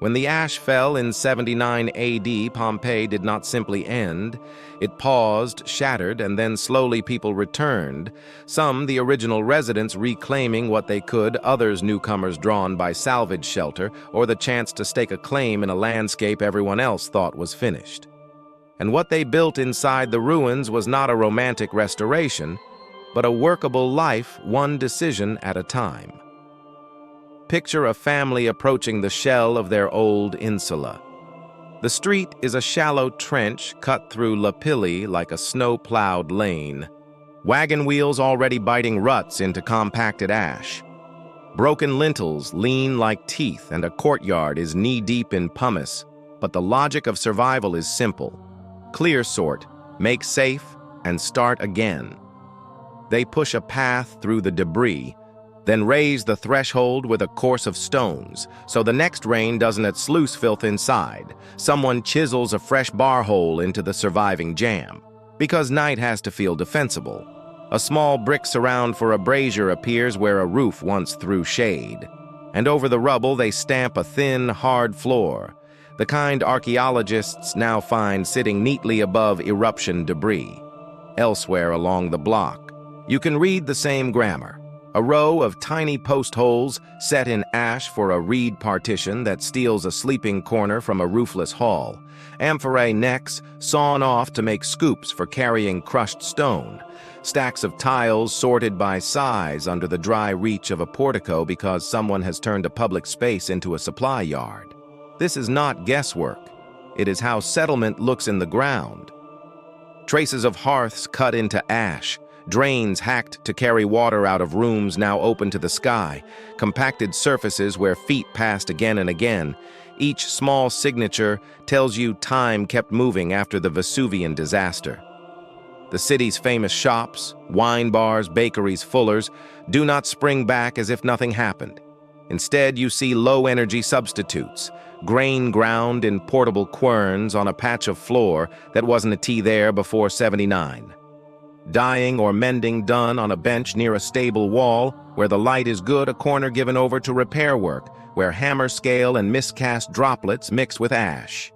When the ash fell in 79 AD, Pompeii did not simply end. It paused, shattered, and then slowly people returned. Some, the original residents, reclaiming what they could, others newcomers drawn by salvage shelter or the chance to stake a claim in a landscape everyone else thought was finished. And what they built inside the ruins was not a romantic restoration, but a workable life, one decision at a time. Picture a family approaching the shell of their old insula. The street is a shallow trench cut through lapilli like a snow-plowed lane. Wagon wheels already biting ruts into compacted ash. Broken lintels lean like teeth, and a courtyard is knee-deep in pumice. But the logic of survival is simple. Clear sort, make safe, and start again. They push a path through the debris, then raise the threshold with a course of stones, so the next rain doesn't sluice filth inside. Someone chisels a fresh bar hole into the surviving jam. Because night has to feel defensible. A small brick surround for a brazier appears where a roof once threw shade. And over the rubble they stamp a thin, hard floor, the kind archaeologists now find sitting neatly above eruption debris. Elsewhere along the block, you can read the same grammar. A row of tiny post holes set in ash for a reed partition that steals a sleeping corner from a roofless hall. Amphorae necks sawn off to make scoops for carrying crushed stone. Stacks of tiles sorted by size under the dry reach of a portico because someone has turned a public space into a supply yard. This is not guesswork. It is how settlement looks in the ground. Traces of hearths cut into ash, drains hacked to carry water out of rooms now open to the sky, compacted surfaces where feet passed again and again. Each small signature tells you time kept moving after the Vesuvian disaster. The city's famous shops, wine bars, bakeries, fullers, do not spring back as if nothing happened. Instead, you see low-energy substitutes, grain ground in portable querns on a patch of floor that wasn't a tea there before 79. Dyeing or mending done on a bench near a stable wall, where the light is good, a corner given over to repair work, where hammer scale and miscast droplets mix with ash.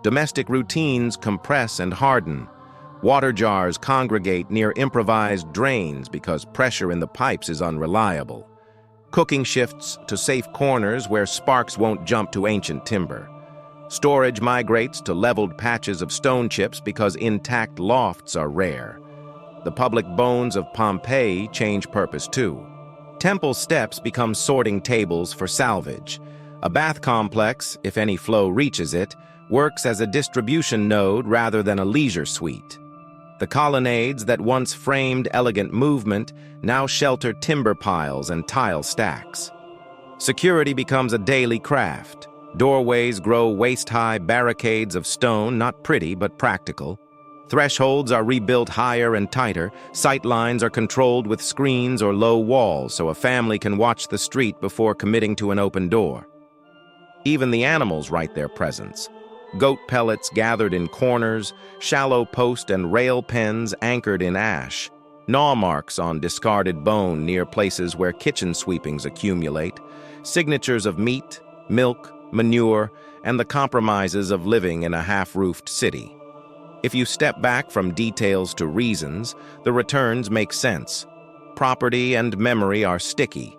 Domestic routines compress and harden. Water jars congregate near improvised drains because pressure in the pipes is unreliable. Cooking shifts to safe corners where sparks won't jump to ancient timber. Storage migrates to leveled patches of stone chips because intact lofts are rare. The public bones of Pompeii change purpose too. Temple steps become sorting tables for salvage. A bath complex, if any flow reaches it, works as a distribution node rather than a leisure suite. The colonnades that once framed elegant movement now shelter timber piles and tile stacks. Security becomes a daily craft. Doorways grow waist-high barricades of stone, not pretty but practical. Thresholds are rebuilt higher and tighter. Sight lines are controlled with screens or low walls so a family can watch the street before committing to an open door. Even the animals write their presence. Goat pellets gathered in corners, shallow post and rail pens anchored in ash, gnaw marks on discarded bone near places where kitchen sweepings accumulate, signatures of meat, milk, manure, and the compromises of living in a half-roofed city. If you step back from details to reasons, the returns make sense. Property and memory are sticky.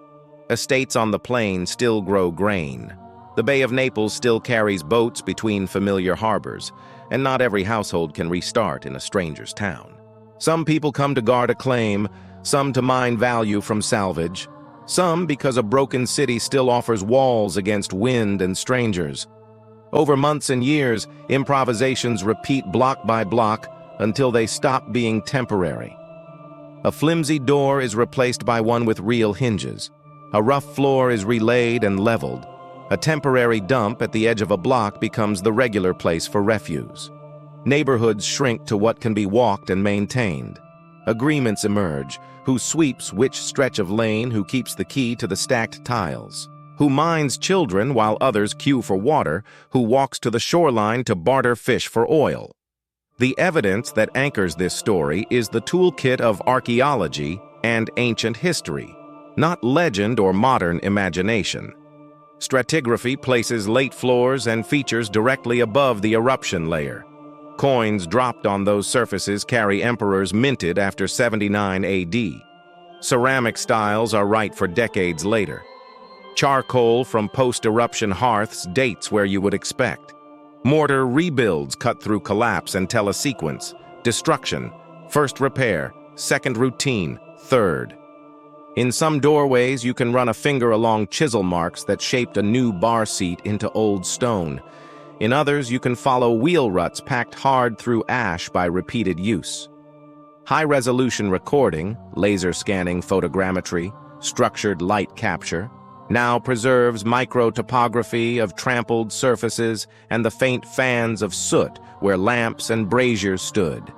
Estates on the plain still grow grain. The Bay of Naples still carries boats between familiar harbors, and not every household can restart in a stranger's town. Some people come to guard a claim, some to mine value from salvage, some because a broken city still offers walls against wind and strangers. Over months and years, improvisations repeat block by block until they stop being temporary. A flimsy door is replaced by one with real hinges. A rough floor is relaid and leveled. A temporary dump at the edge of a block becomes the regular place for refuse. Neighborhoods shrink to what can be walked and maintained. Agreements emerge, who sweeps which stretch of lane, who keeps the key to the stacked tiles, who mines children while others queue for water, who walks to the shoreline to barter fish for oil. The evidence that anchors this story is the toolkit of archaeology and ancient history, not legend or modern imagination. Stratigraphy places late floors and features directly above the eruption layer. Coins dropped on those surfaces carry emperors minted after 79 AD. Ceramic styles are right for decades later. Charcoal from post-eruption hearths dates where you would expect. Mortar rebuilds cut through collapse and tell a sequence: destruction, first repair, second routine, third. In some doorways, you can run a finger along chisel marks that shaped a new bar seat into old stone. In others, you can follow wheel ruts packed hard through ash by repeated use. High-resolution recording, laser scanning photogrammetry, structured light capture, now preserves micro-topography of trampled surfaces and the faint fans of soot where lamps and braziers stood.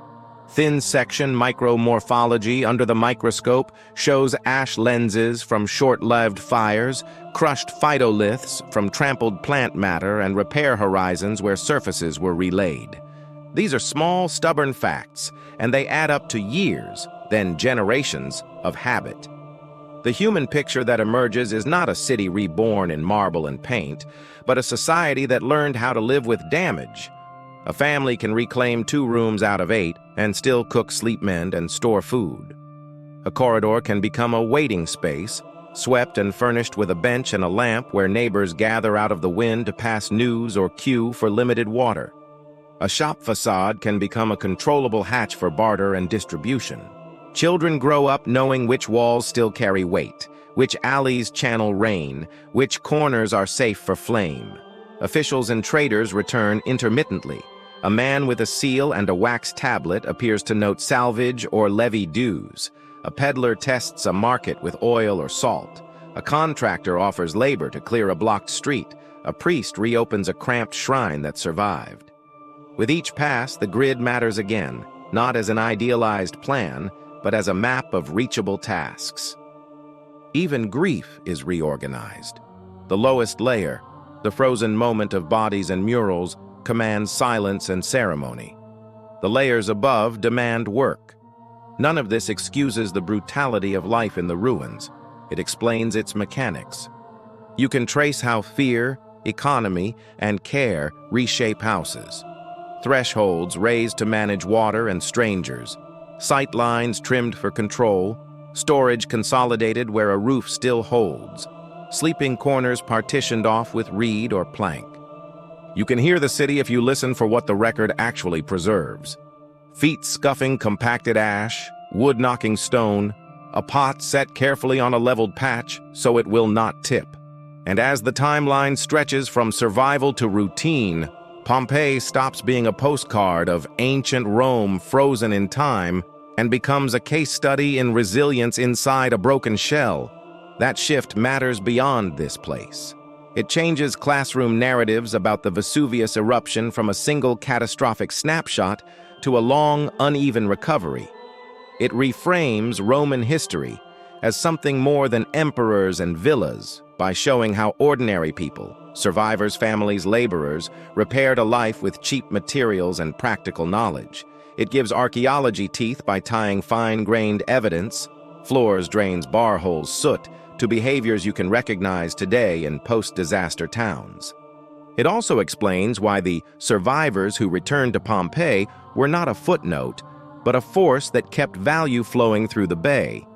Thin-section micromorphology under the microscope shows ash lenses from short-lived fires, crushed phytoliths from trampled plant matter, and repair horizons where surfaces were relaid. These are small, stubborn facts, and they add up to years, then generations, of habit. The human picture that emerges is not a city reborn in marble and paint, but a society that learned how to live with damage. A family can reclaim 2 rooms out of 8 and still cook, sleep, mend, and store food. A corridor can become a waiting space, swept and furnished with a bench and a lamp where neighbors gather out of the wind to pass news or queue for limited water. A shop facade can become a controllable hatch for barter and distribution. Children grow up knowing which walls still carry weight, which alleys channel rain, which corners are safe for flame. Officials and traders return intermittently. A man with a seal and a wax tablet appears to note salvage or levy dues. A peddler tests a market with oil or salt. A contractor offers labor to clear a blocked street. A priest reopens a cramped shrine that survived. With each pass, the grid matters again, not as an idealized plan, but as a map of reachable tasks. Even grief is reorganized. The lowest layer, the frozen moment of bodies and murals, commands silence and ceremony. The layers above demand work. None of this excuses the brutality of life in the ruins. It explains its mechanics. You can trace how fear, economy, and care reshape houses. Thresholds raised to manage water and strangers. Sight lines trimmed for control. Storage consolidated where a roof still holds. Sleeping corners partitioned off with reed or plank. You can hear the city if you listen for what the record actually preserves. Feet scuffing compacted ash, wood knocking stone, a pot set carefully on a leveled patch so it will not tip. And as the timeline stretches from survival to routine, Pompeii stops being a postcard of ancient Rome frozen in time and becomes a case study in resilience inside a broken shell. That shift matters beyond this place. It changes classroom narratives about the Vesuvius eruption from a single catastrophic snapshot to a long, uneven recovery. It reframes Roman history as something more than emperors and villas by showing how ordinary people, survivors, families, laborers, repaired a life with cheap materials and practical knowledge. It gives archaeology teeth by tying fine-grained evidence, floors, drains, bar holes, soot, to behaviors you can recognize today in post-disaster towns. It also explains why the survivors who returned to Pompeii were not a footnote, but a force that kept value flowing through the bay.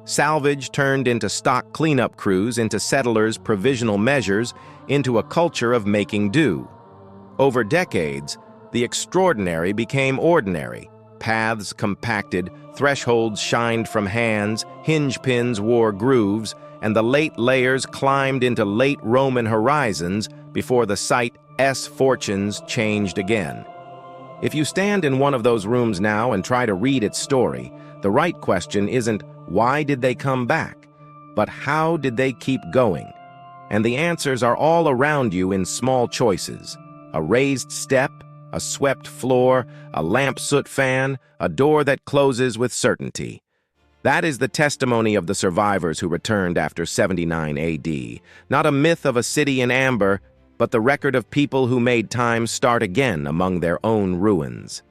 Salvage turned into stock cleanup crews, into settlers' provisional measures, into a culture of making do. Over decades, the extraordinary became ordinary. Paths compacted, thresholds shined from hands, hinge pins wore grooves, and the late layers climbed into late Roman horizons before the site's fortunes changed again. If you stand in one of those rooms now and try to read its story, the right question isn't why did they come back, but how did they keep going? And the answers are all around you in small choices: a raised step, a swept floor, a lamp soot fan, a door that closes with certainty. That is the testimony of the survivors who returned after 79 AD. Not a myth of a city in amber, but the record of people who made time start again among their own ruins.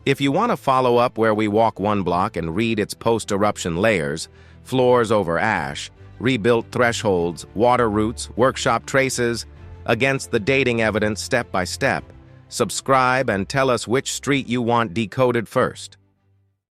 If you want to follow up where we walk one block and read its post-eruption layers, floors over ash, rebuilt thresholds, water routes, workshop traces, against the dating evidence step by step. Subscribe and tell us which street you want decoded first.